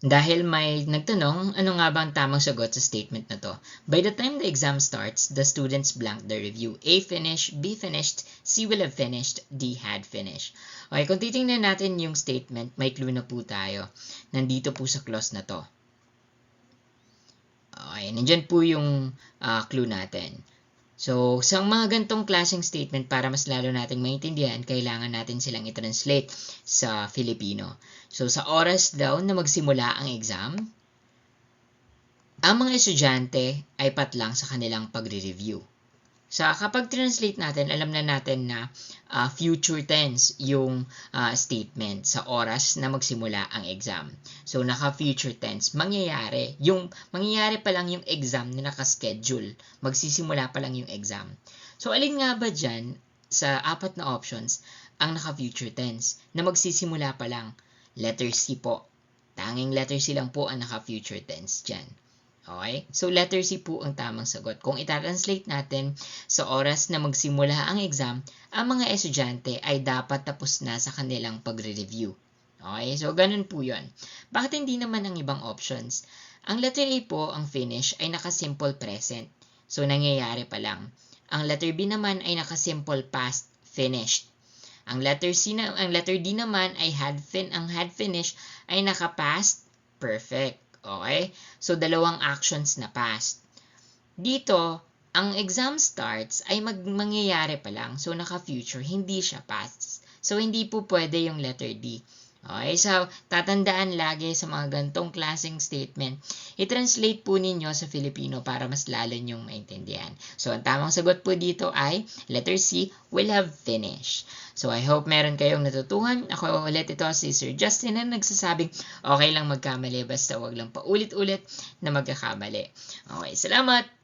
Dahil may nagtanong, ano nga ba ang tamang sagot sa statement na to? By the time the exam starts, the students blank their review. A finished, B finished, C will have finished, D had finished. Okay, kung titingnan natin yung statement, may clue na po tayo. Nandito po sa clause na to. Okay, nandyan po yung clue natin. So, sa mga gantong klaseng statement, para mas lalo nating maintindihan, kailangan natin silang i-translate sa Filipino. So, sa oras daw na magsimula ang exam, ang mga estudyante ay patlang sa kanilang pagre-review. Kapag translate natin, alam na natin na future tense yung statement sa oras na magsimula ang exam. So, naka-future tense. Mangyayari pa lang yung exam na naka-schedule. Magsisimula pa lang yung exam. So, alin nga ba dyan sa apat na options ang naka-future tense na magsisimula pa lang? Letter C po. Tanging letter C lang po ang naka-future tense dyan. Okay? So, letter C po ang tamang sagot. Kung itatranslate natin sa oras na magsimula ang exam, ang mga estudyante ay dapat tapos na sa kanilang pagre-review. Okay? So, ganun po yun. Bakit hindi naman ang ibang options? Ang letter A po, ang finish, ay naka-simple present. So, nangyayari pa lang. Ang letter B naman ay naka-simple past, finished. Ang letter D naman ay had finish ay naka-past, perfect. Okay? So, dalawang actions na past. Dito, ang exam starts ay mangyayari pa lang. So, naka-future, hindi siya past. So, hindi po pwede yung letter D. Okay? So, tatandaan lagi sa mga gantong klaseng statement, i-translate po ninyo sa Filipino para mas lalo nyong maintindihan. So, ang tamang sagot po dito ay letter C, will have finished. So, I hope meron kayong natutuhan. Ako ulit ito si Sir Justin na nagsasabing okay lang magkamali basta wag lang paulit-ulit na magkakamali. Okay, salamat!